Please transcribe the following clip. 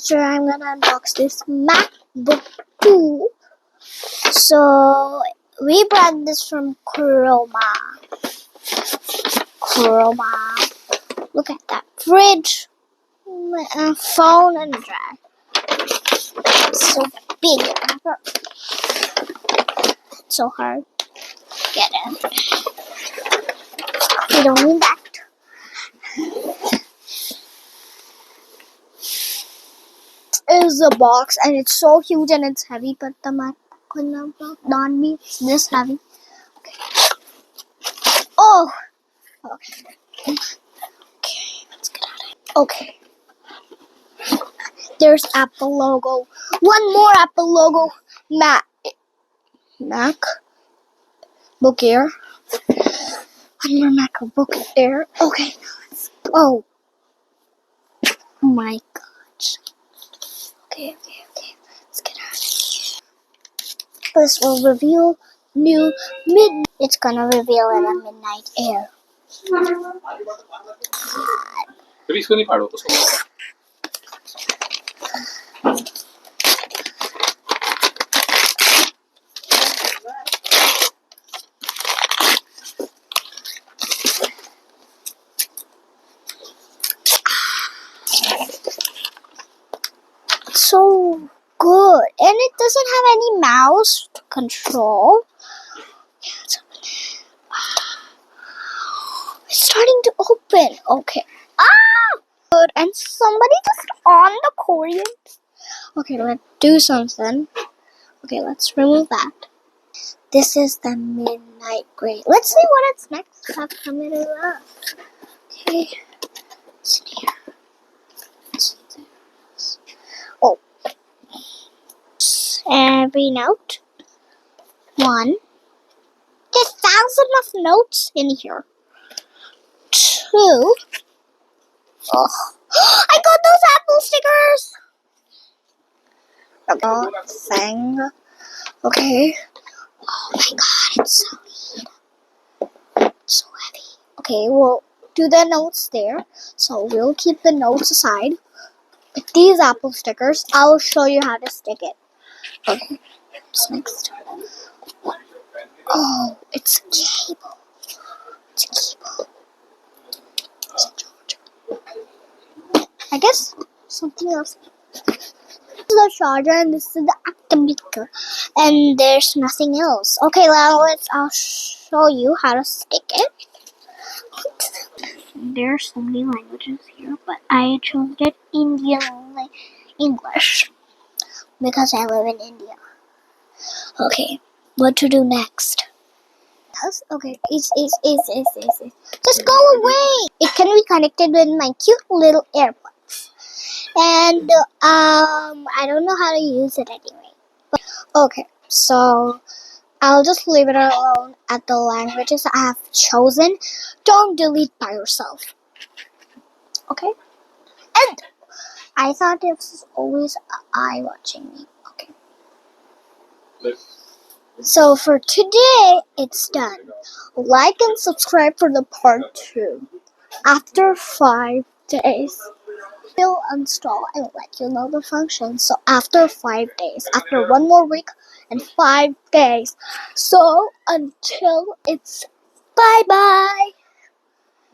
sure I'm gonna unbox this MacBook 2. So we brought this from Chroma. Look at that fridge, a phone, and a drag. It's so big. It's so hard to get in. We don't need that. Is a box, and it's so huge and it's heavy, but the Mac could not be this heavy. Okay. Oh, okay. Let's get out of it. Okay. There's Apple logo. One more Apple logo. MacBook Air. One more MacBook Air. Okay. Oh my gosh. Okay. Let's get out of here. This will reveal new It's gonna reveal in a midnight air. So good, and it doesn't have any mouse to control. It's starting to open. Okay. Good. And somebody just on the Korean. Okay, let's do something. Okay, let's remove that. This is the midnight gray. Let's see what it's next. I'll come it up. Okay. Let's see here. Let's see this. Oh. Every note. 1. There's thousands of notes in here. 2. Oh, I got those Apple stickers. Thing. Okay. Oh my god, it's so heavy. So heavy. Okay, we'll do the notes there. So we'll keep the notes aside. With these Apple stickers, I'll show you how to stick it. Okay. What's next? Oh, it's a cable. It's a cable. It's a charger. I guess something else. This is the charger and this is the activator. And there's nothing else. Okay, now I'll show you how to stick it. There's so many languages here, but I chose it Indian English because I live in India. Okay, what to do next? Okay, it's. Just go away! It can be connected with my cute little AirPods. And, I don't know how to use it anyway. But, okay, so I'll just leave it alone at the languages I have chosen. Don't delete by yourself. Okay? And I thought it was always I watching me. Okay. So for today, it's done. Like and subscribe for the part 2. After 5 days, we'll install and let you know the function. So after 5 days, after 1 more week and 5 days. So until it's bye-bye.